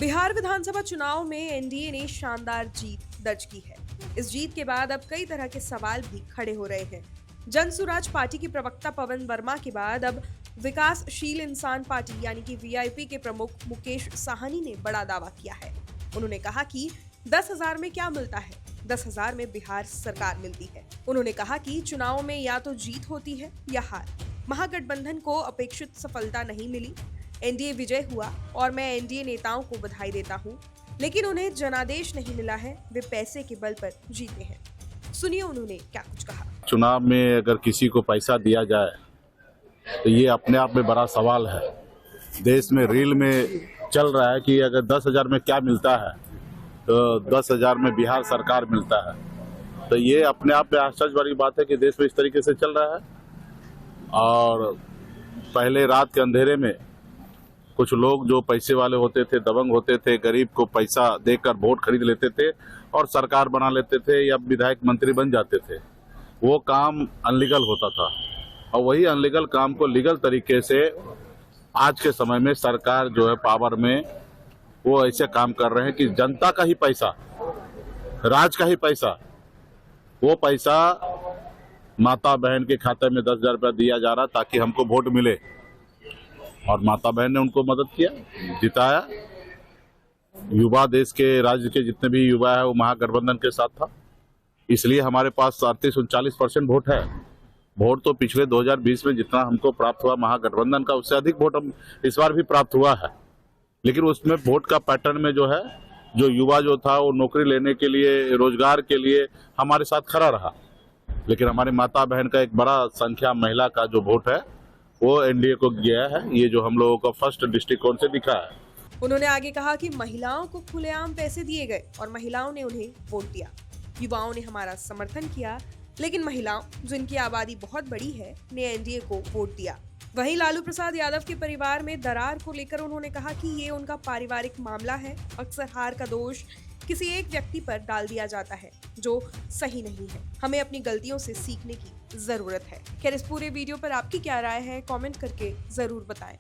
बिहार विधानसभा चुनाव में एनडीए ने शानदार जीत दर्ज की है। इस जीत के बाद अब कई तरह के सवाल भी खड़े हो रहे हैं। जन सुराज पार्टी के प्रवक्ता पवन वर्मा के बाद अब विकासशील इंसान पार्टी यानी कि वीआईपी के प्रमुख मुकेश साहनी ने बड़ा दावा किया है। उन्होंने कहा कि 10,000 में क्या मिलता है, 10,000 में बिहार सरकार मिलती है। उन्होंने कहा कि चुनाव में या तो जीत होती है या हार। महागठबंधन को अपेक्षित सफलता नहीं मिली, एनडीए विजय हुआ और मैं एनडीए नेताओं को बधाई देता हूं, लेकिन उन्हें जनादेश नहीं मिला है, वे पैसे के बल पर जीते हैं। सुनिए उन्होंने क्या कुछ कहा। चुनाव में अगर किसी को पैसा दिया जाए तो ये अपने आप में बड़ा सवाल है। देश में रील में चल रहा है कि अगर 10,000 में क्या मिलता है तो 10,000 में बिहार सरकार मिलता है। तो ये अपने आप में आश्चर्य वाली बात है कि देश में इस तरीके से चल रहा है। और पहले रात के अंधेरे में कुछ लोग जो पैसे वाले होते थे, दबंग होते थे, गरीब को पैसा देकर वोट खरीद लेते थे और सरकार बना लेते थे या विधायक मंत्री बन जाते थे। वो काम अनलीगल होता था और वही अनलीगल काम को लीगल तरीके से आज के समय में सरकार जो है पावर में, वो ऐसे काम कर रहे हैं कि जनता का ही पैसा, राज का ही पैसा, वो पैसा माता बहन के खाते में 10,000 रुपया दिया जा रहा ताकि हमको वोट मिले। और माता बहन ने उनको मदद किया, जिताया। युवा, देश के राज्य के जितने भी युवा है वो महागठबंधन के साथ था, इसलिए हमारे पास 38-39% वोट है। वोट तो पिछले 2020 में जितना हमको प्राप्त हुआ महागठबंधन का, उससे अधिक वोट हम इस बार भी प्राप्त हुआ है। लेकिन उसमें वोट का पैटर्न में जो है, जो युवा जो था वो नौकरी लेने के लिए, रोजगार के लिए हमारे साथ खड़ा रहा। लेकिन हमारे माता बहन का एक बड़ा संख्या महिला का जो वोट है वो एनडीए को गया है। ये जो हम लोगों का फर्स्ट दृष्टिकोण से दिखा है। उन्होंने आगे कहा कि महिलाओं को खुलेआम पैसे दिए गए और महिलाओं ने उन्हें वोट दिया। युवाओं ने हमारा समर्थन किया, लेकिन महिलाओं, जिनकी आबादी बहुत बड़ी है, ने एनडीए को वोट दिया। वहीं लालू प्रसाद यादव के परिवार में दरार को लेकर उन्होंने कहा कि ये उनका पारिवारिक मामला है। अक्सर हार का दोष किसी एक व्यक्ति पर डाल दिया जाता है, जो सही नहीं है। हमें अपनी गलतियों से सीखने की जरूरत है। खैर, इस पूरे वीडियो पर आपकी क्या राय है, कमेंट करके जरूर बताएं।